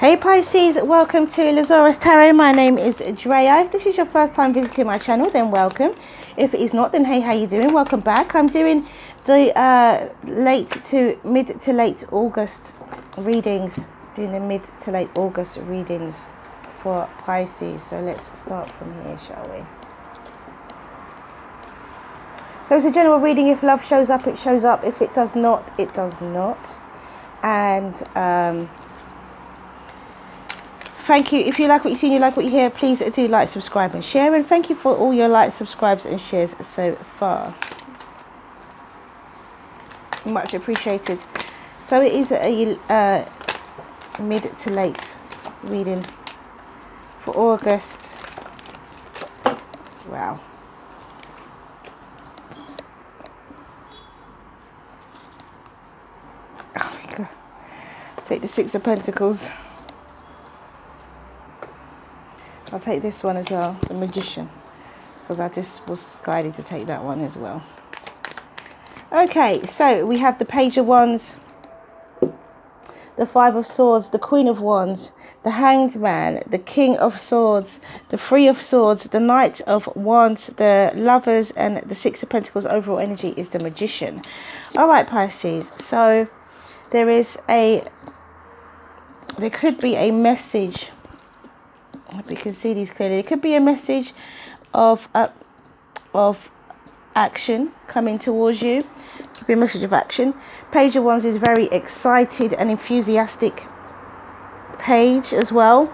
Hey Pisces, welcome to Zarious Tarot. My name is Drea. If this is your first time visiting my channel, then welcome. If it is not, then hey, how you doing? Welcome back. I'm doing the mid to late August readings. Doing the mid to late August readings for Pisces. So let's start from here, shall we? So it's a general reading. If love shows up, it shows up. If it does not, it does not. And thank you. If you like what you see and you like what you hear, please do like, subscribe and share. And thank you for all your likes, subscribes and shares so far. Much appreciated. So it is a mid to late reading for August. Wow. Oh my God. Take the Six of Pentacles. I'll take this one as well, the Magician, because I just was guided to take that one as well. Okay, so we have the Page of Wands, the Five of Swords, the Queen of Wands, the Hanged Man, the King of Swords, the Three of Swords, the Knight of Wands, the Lovers, and the Six of Pentacles. Overall energy is the Magician. All right, Pisces. So there could be a message. I hope you can see these clearly. It could be a message of action coming towards you. It could be a message of action. Page of Wands is very excited and enthusiastic page as well.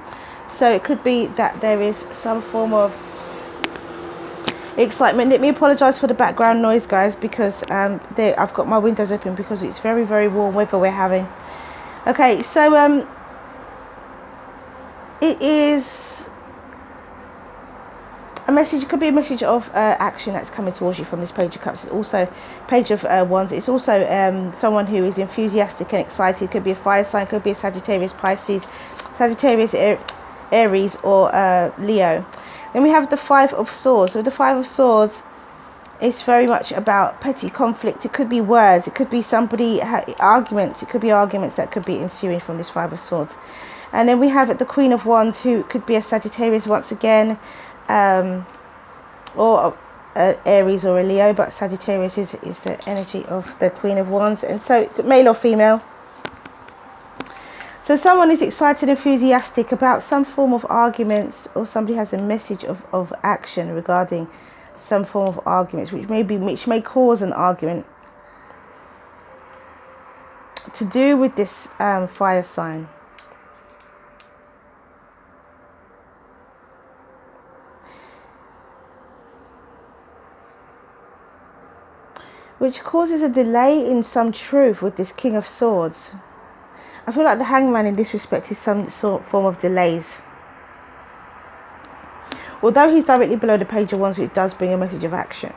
So it could be that there is some form of excitement. Let me apologise for the background noise, guys, because I've got my windows open because it's very, very warm weather we're having. Okay, so it is a message. It could be a message of action that's coming towards you from this Page of Cups. It's also Page of Wands. It's also someone who is enthusiastic and excited. It could be a fire sign, could be a Sagittarius, Pisces, Sagittarius, Aries, or Leo. Then we have the Five of Swords. So the Five of Swords is very much about petty conflict. It could be words. It could be arguments. It could be arguments that could be ensuing from this Five of Swords. And then we have the Queen of Wands, who could be a Sagittarius once again, or Aries or a Leo, but Sagittarius is the energy of the Queen of Wands. And so it's male or female. So someone is excited, enthusiastic about some form of arguments, or somebody has a message of action regarding some form of arguments, which may cause an argument to do with this fire sign. Which causes a delay in some truth with this King of Swords. I feel like the Hanged Man in this respect is some form of delays. Although he's directly below the Page of Wands, which does bring a message of action,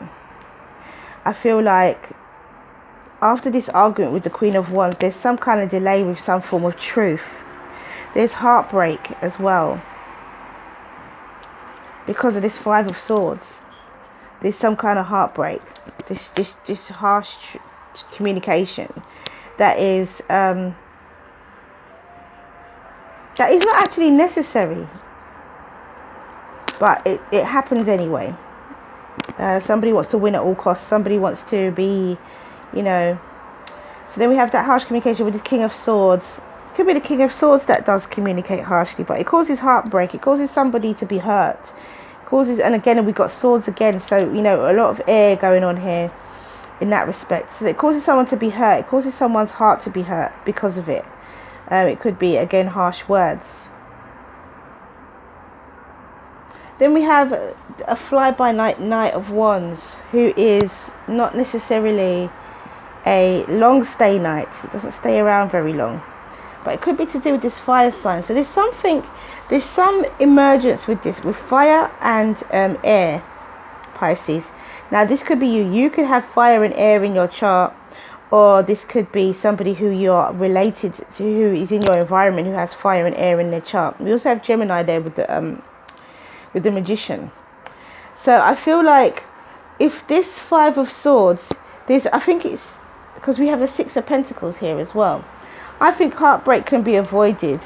I feel like after this argument with the Queen of Wands, there's some kind of delay with some form of truth. There's heartbreak as well because of this Five of Swords. There's some kind of heartbreak, this harsh communication that is not actually necessary, but it happens anyway. Somebody wants to win at all costs. Somebody wants to be, So then we have that harsh communication with the King of Swords. It could be the King of Swords that does communicate harshly, but it causes heartbreak. It causes somebody to be hurt. And again, we've got swords again, so a lot of air going on here in that respect. So it causes someone to be hurt. It causes someone's heart to be hurt because of it. It could be, again, harsh words. Then we have a fly-by-night Knight of Wands, who is not necessarily a long stay knight. He doesn't stay around very long. But it could be to do with this fire sign. So there's some emergence with this, with fire and air, Pisces. Now this could be you. You could have fire and air in your chart, or this could be somebody who you're related to, who is in your environment, who has fire and air in their chart. We also have Gemini there with the Magician. So I feel like if this Five of Swords, I think it's because we have the Six of Pentacles here as well. I think heartbreak can be avoided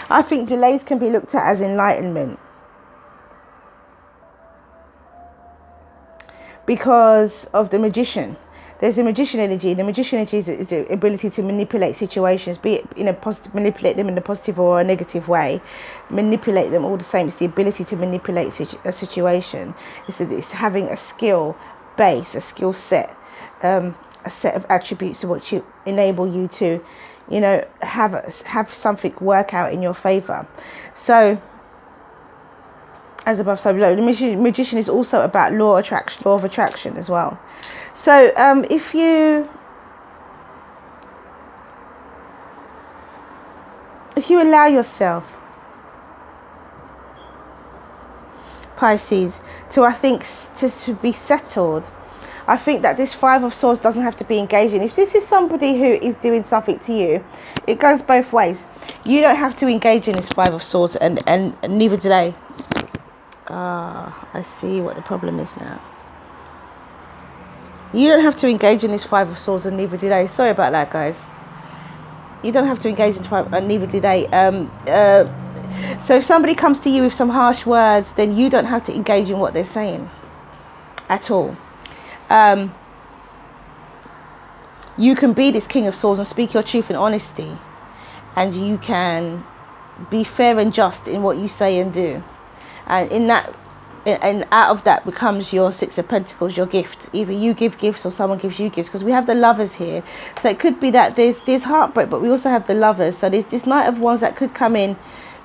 I think delays can be looked at as enlightenment, because of the magician. There's the magician energy. The magician energy is the ability to manipulate situations, be it in a positive, manipulate them in a positive or a negative way, manipulate them all the same. It's the ability to manipulate a situation. It's having a skill base, a skill set, a set of attributes which enable you to, have something work out in your favor. So, as above, so below. The magician is also about law of attraction as well. So if you allow yourself, Pisces, to be settled, I think that this Five of Swords doesn't have to be engaging. If this is somebody who is doing something to you, it goes both ways. You don't have to engage in this Five of Swords, and neither do they. I see what the problem is now. You don't have to engage in this Five of Swords, and neither do they. Sorry about that, guys. You don't have to engage in this Five, and neither do they. So if somebody comes to you with some harsh words, then you don't have to engage in what they're saying at all. You can be this King of Swords and speak your truth in honesty, and you can be fair and just in what you say and do. And out of that becomes your Six of Pentacles, your gift. Either you give gifts or someone gives you gifts, because we have the Lovers here. So it could be that there's heartbreak, but we also have the Lovers. So there's this Knight of Wands that could come in,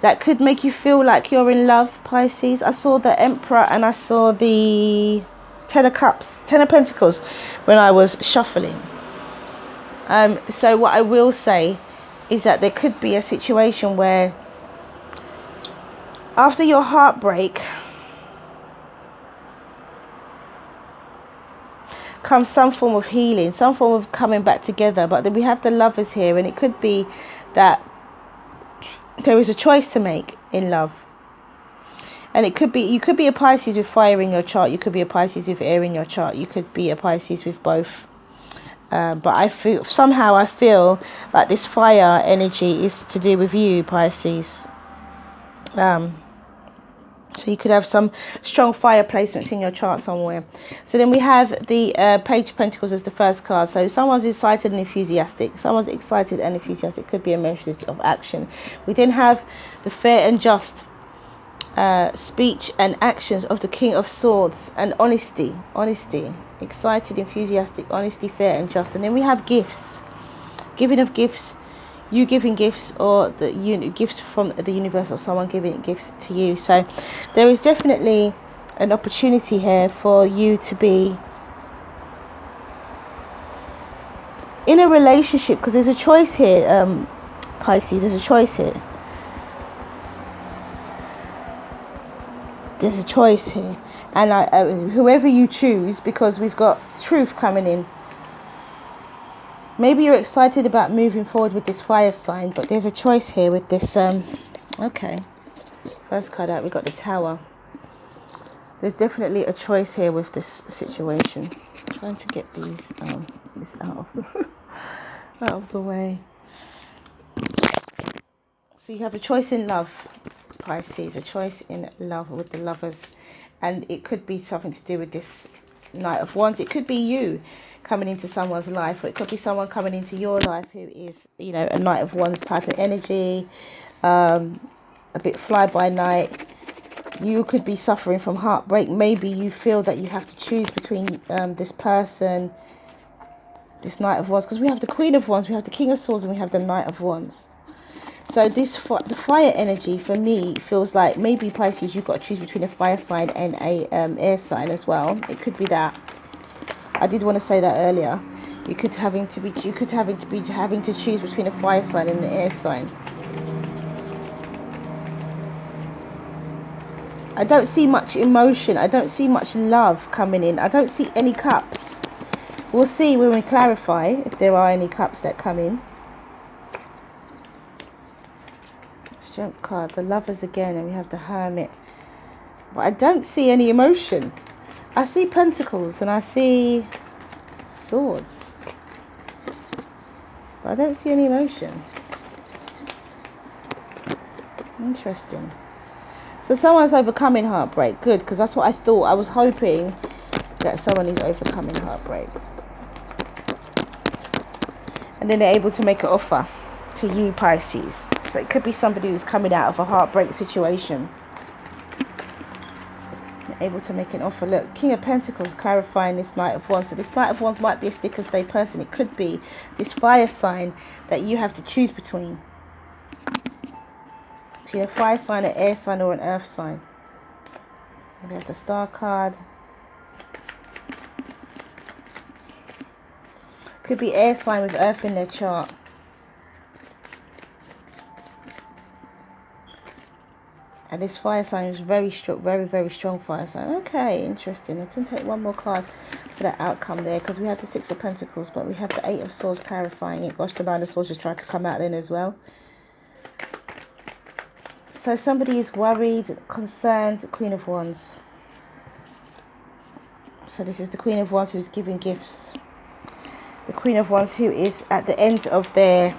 that could make you feel like you're in love, Pisces. I saw the Emperor and I saw the Ten of Cups, Ten of Pentacles when I was shuffling. So what I will say is that there could be a situation where after your heartbreak comes some form of healing, some form of coming back together. But then we have the Lovers here, and it could be that there is a choice to make in love. And it could be, you could be a Pisces with fire in your chart, you could be a Pisces with air in your chart, you could be a Pisces with both. But I feel like this fire energy is to do with you, Pisces. So you could have some strong fire placements in your chart somewhere. So then we have the Page of Pentacles as the first card. So someone's excited and enthusiastic. Someone's excited and enthusiastic. Could be a message of action. We then have the fair and just speech and actions of the King of Swords, and honesty. Excited, enthusiastic, honesty, fair and just. And then we have gifts. Giving of gifts. You giving gifts, or gifts from the universe, or someone giving gifts to you. So there is definitely an opportunity here for you to be in a relationship, because there's a choice here, Pisces. There's a choice here. There's a choice here, and whoever you choose, because we've got truth coming in. Maybe you're excited about moving forward with this fire sign, but there's a choice here with this. Okay, first card out, we got the Tower. There's definitely a choice here with this situation. I'm trying to get these this out of the way. So you have a choice in love, Pisces. A choice in love with the Lovers, and it could be something to do with this Knight of Wands. It could be you coming into someone's life, or it could be someone coming into your life who is, a Knight of Wands type of energy, a bit fly by night. You could be suffering from heartbreak. Maybe you feel that you have to choose between this person, this Knight of Wands, because we have the Queen of Wands, we have the King of Swords, and we have the Knight of Wands. So the fire energy for me feels like maybe, Pisces, you've got to choose between a fire sign and a air sign as well. It could be that. I did want to say that earlier. You could having to choose between a fire sign and an air sign. I don't see much emotion. I don't see much love coming in. I don't see any cups. We'll see when we clarify if there are any cups that come in. Strength card, the Lovers again, and we have the Hermit. But I don't see any emotion. I see Pentacles and I see Swords, but I don't see any emotion. Interesting. So someone's overcoming heartbreak. Good, because that's what I thought. I was hoping that someone is overcoming heartbreak. And then they're able to make an offer to you, Pisces. So it could be somebody who's coming out of a heartbreak situation. They're able to make an offer. Look, King of Pentacles clarifying this Knight of Wands. So this Knight of Wands might be a stick and stay person. It could be this fire sign that you have to choose between. A fire sign, an air sign, or an earth sign. We have the Star card. Could be air sign with earth in their chart. And this fire sign is very strong, very strong fire sign. Okay, interesting. I'm going to take one more card for that outcome there, because we have the Six of Pentacles, but we have the Eight of Swords clarifying it. Gosh, the Nine of Swords just tried to come out then as well. So somebody is worried, concerned, Queen of Wands. So this is the Queen of Wands who's giving gifts. The Queen of Wands who is at the end of their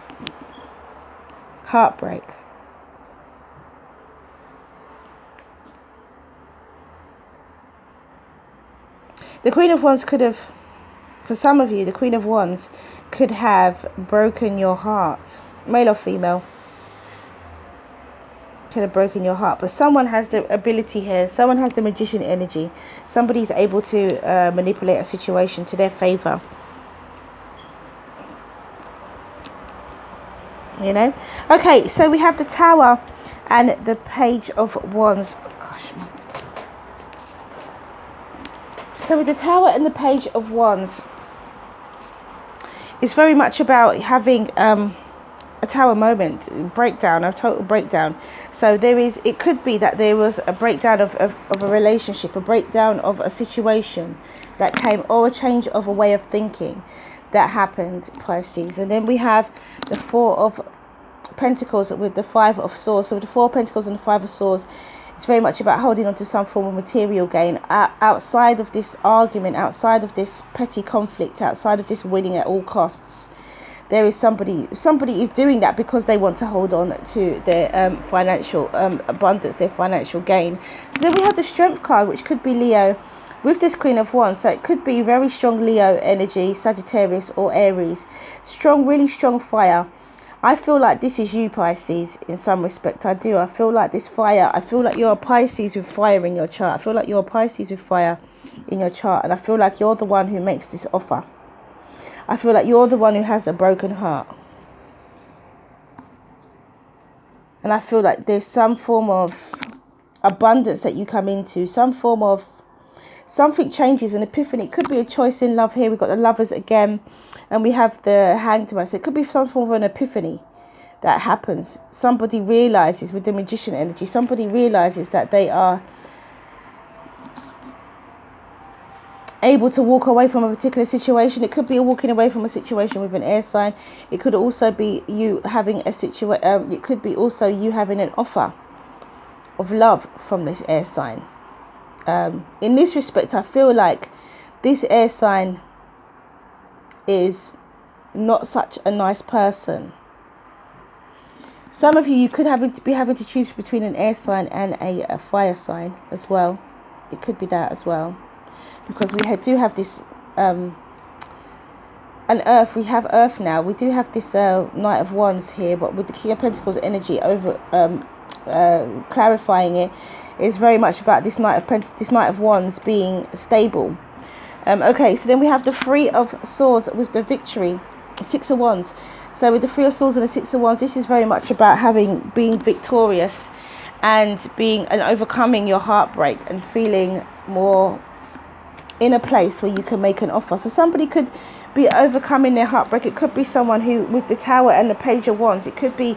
heartbreak. The Queen of Wands could have, for some of you, the Queen of Wands could have broken your heart. Male or female. Could have broken your heart, but someone has the ability here. Someone has the magician energy. Somebody's able to manipulate a situation to their favor, you know. Okay, so we have the Tower and the Page of Wands. Gosh. So with the Tower and the Page of Wands, it's very much about having a tower moment, breakdown, a total breakdown. So there is, it could be that there was a breakdown of a relationship, a breakdown of a situation that came, or a change of a way of thinking that happened, Pisces. And then we have the Four of Pentacles with the Five of Swords. So with the Four of Pentacles and the Five of Swords, it's very much about holding on to some form of material gain outside of this argument, outside of this petty conflict, outside of this winning at all costs. There is somebody is doing that because they want to hold on to their financial abundance, their financial gain. So then we have the Strength card, which could be Leo with this Queen of Wands. So it could be very strong Leo energy, Sagittarius or Aries. Strong, really strong fire. I feel like this is you, Pisces, in some respect. I do. I feel like this fire. I feel like you're a Pisces with fire in your chart. I feel like you're a Pisces with fire in your chart. And I feel like you're the one who makes this offer. I feel like you're the one who has a broken heart. And I feel like there's some form of abundance that you come into. Some form of, something changes, an epiphany. It could be a choice in love here. We've got the Lovers again. And we have the Hanged Man. So it could be some form of an epiphany that happens. Somebody realizes with the Magician energy. Somebody realizes that they are able to walk away from a particular situation. It could be walking away from a situation with an air sign. It could also be you having a situation. It could be also you having an offer of love from this air sign. In this respect, I feel like this air sign is not such a nice person. Some of you could be having to choose between an air sign and a fire sign as well. It could be that as well. Because we do have this an earth. We have earth now. We do have this Knight of Wands here, but with the King of Pentacles energy over clarifying it, is very much about this Knight of Wands being stable. Okay, so then we have the Three of Swords with the Victory, Six of Wands. So with the Three of Swords and the Six of Wands, this is very much about being victorious and overcoming your heartbreak and feeling more in a place where you can make an offer. So somebody could be overcoming their heartbreak. It could be someone who, with the Tower and the Page of Wands, it could be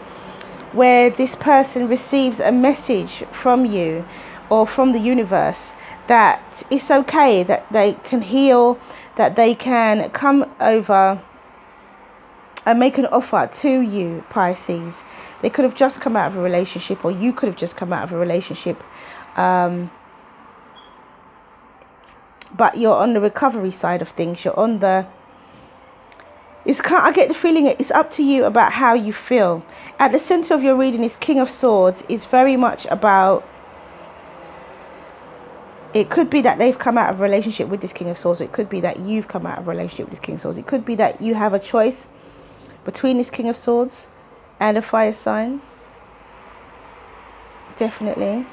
where this person receives a message from you or from the universe that it's okay, that they can heal, that they can come over and make an offer to you, Pisces. They could have just come out of a relationship, or you could have just come out of a relationship. But you're on the recovery side of things. You're I get the feeling it's up to you about how you feel. At the center of your reading is King of Swords. It's very much about, it could be that they've come out of a relationship with this King of Swords. It could be that you've come out of a relationship with this King of Swords. It could be that you have a choice between this King of Swords and a fire sign. Definitely.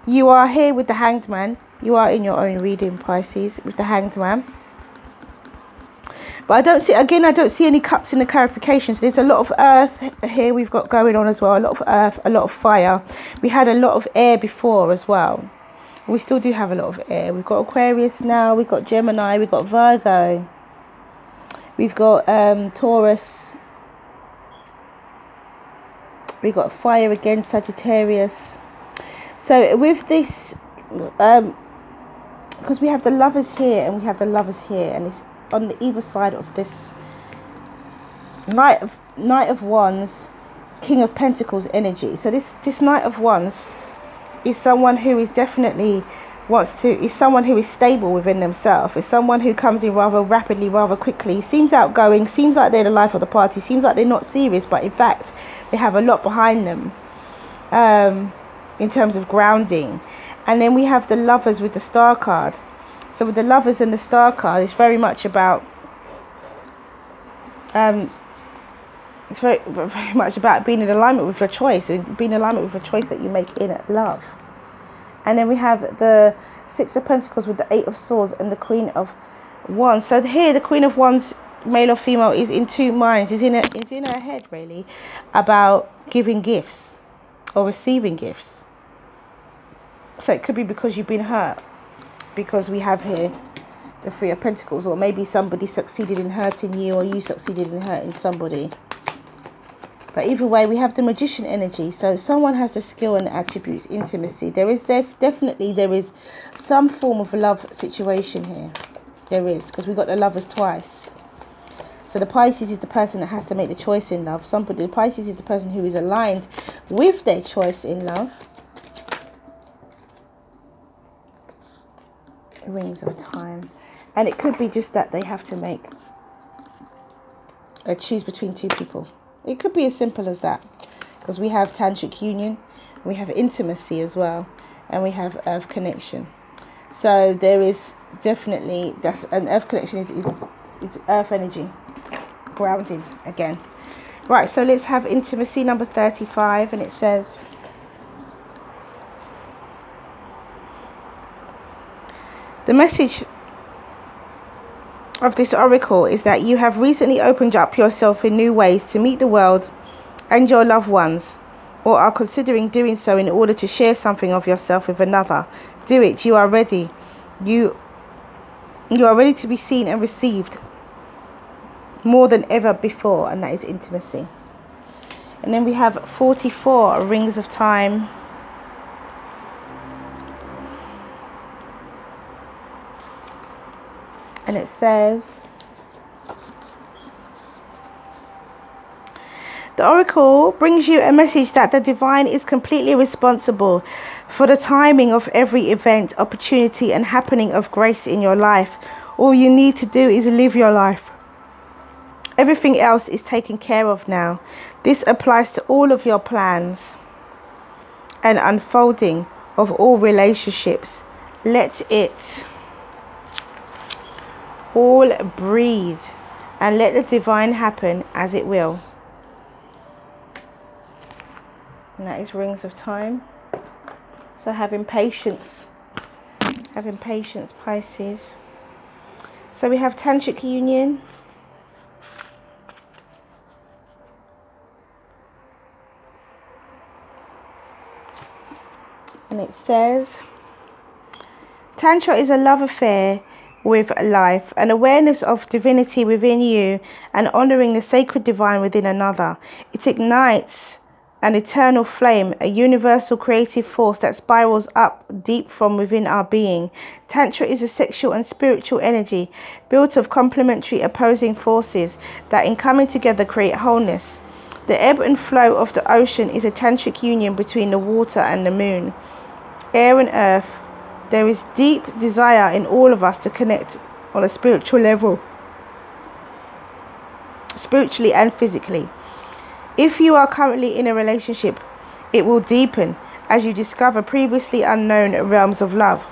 You are here with the Hanged Man. You are in your own reading, Pisces, with the Hanged Man. But I don't see any cups in the clarification. So there's a lot of earth here we've got going on as well. A lot of earth, a lot of fire. We had a lot of air before as well. We still do have a lot of air. We've got Aquarius now. We've got Gemini. We've got Virgo. We've got Taurus. We've got fire again, Sagittarius. So with this, because we have the Lovers here and we have the Lovers here, and it's on the either side of this Knight of Wands, King of Pentacles energy. So this Knight of Wands is someone who is definitely is someone who is stable within themselves. Is someone who comes in rather rapidly, rather quickly, seems outgoing, seems like they're the life of the party, seems like they're not serious, but in fact they have a lot behind them in terms of grounding. And then we have the Lovers with the Star card. So with the Lovers and the Star card, it's very much about it's very much about being in alignment with your choice, and being in alignment with your choice that you make in love. And then we have the Six of Pentacles with the Eight of Swords and the Queen of Wands. So here the Queen of Wands, male or female, is in two minds, is in her head really, about giving gifts or receiving gifts. So it could be because you've been hurt, because we have here the Three of Pentacles, or maybe somebody succeeded in hurting you, or you succeeded in hurting somebody. But either way, we have the Magician energy. So someone has the skill and attributes, intimacy. There is definitely some form of love situation here. There is, because we got the Lovers twice. So the Pisces is the person that has to make the choice in love. The Pisces is the person who is aligned with their choice in love. Rings of Time. And it could be just that they have to choose between two people. It could be as simple as that, because we have tantric union, we have intimacy as well, and we have earth connection. So there is definitely, an earth connection is earth energy, grounding again. Right, so let's have intimacy number 35, and it says, the message of this oracle is that you have recently opened up yourself in new ways to meet the world and your loved ones, or are considering doing so in order to share something of yourself with another. Do it. You are ready. You are ready to be seen and received more than ever before, and that is intimacy. And then we have 44 rings of time. And it says, the oracle brings you a message that the divine is completely responsible for the timing of every event, opportunity, and happening of grace in your life. All you need to do is live your life. Everything else is taken care of now. This applies to all of your plans and unfolding of all relationships. Let it all breathe and let the divine happen as it will. And that is Rings of Time. So having patience, Pisces. So we have tantric union. And it says, Tantra is a love affair with life, an awareness of divinity within you and honoring the sacred divine within another. It ignites an eternal flame, a universal creative force that spirals up deep from within our being. Tantra is a sexual and spiritual energy built of complementary opposing forces that in coming together create wholeness. The ebb and flow of the ocean is a tantric union between the water and the moon, air and earth. There is deep desire in all of us to connect on a spiritual level. spiritually and physically. If you are currently in a relationship, it will deepen as you discover previously unknown realms of love.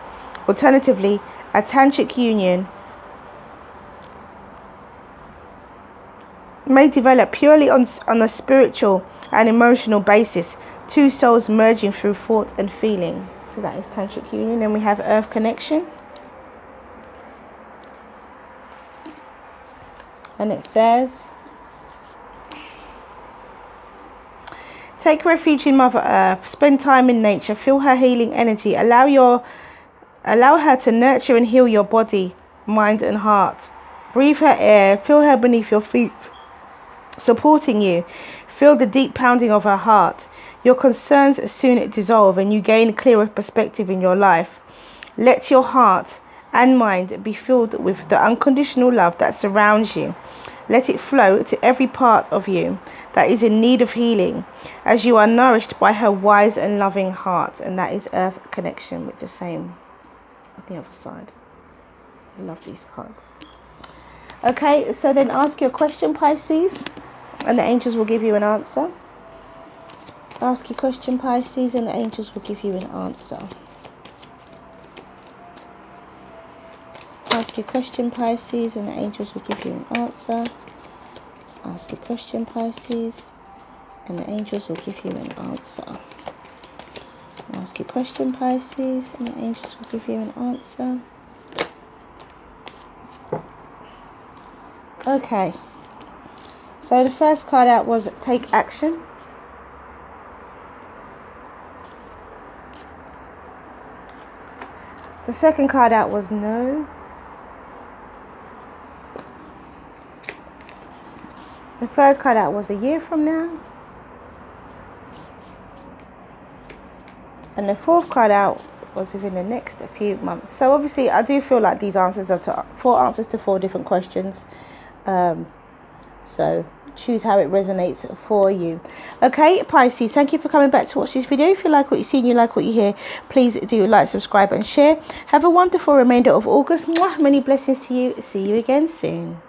Alternatively, a tantric union may develop purely on a spiritual and emotional basis, two souls merging through thought and feeling. So that is tantric union. Then we have earth connection, and it says, take refuge in Mother Earth, spend time in nature, feel her healing energy, allow her to nurture and heal your body, mind and heart. Breathe her air, feel her beneath your feet, supporting you. Feel the deep pounding of her heart. Your concerns soon dissolve and you gain clearer perspective in your life. Let your heart and mind be filled with the unconditional love that surrounds you. Let it flow to every part of you that is in need of healing, as you are nourished by her wise and loving heart. And that is earth connection, with the same on the other side. I love these cards. Okay, so then ask your question, Pisces, and the angels will give you an answer. Ask your question, Pisces, and the angels will give you an answer. Ask your question, Pisces, and the angels will give you an answer. Ask your question, Pisces, and the angels will give you an answer. Ask your question, Pisces, and the angels will give you an answer. Okay, so the first card out was take action. The second card out was no. The third card out was a year from now. And the fourth card out was within the next few months. So obviously I do feel like these answers are four answers to four different questions. So choose how it resonates for you. Okay, Pisces, thank you for coming back to watch this video. If you like what you see and you like what you hear, please do like, subscribe and share. Have a wonderful remainder of August. Mwah, many blessings to you. See you again soon.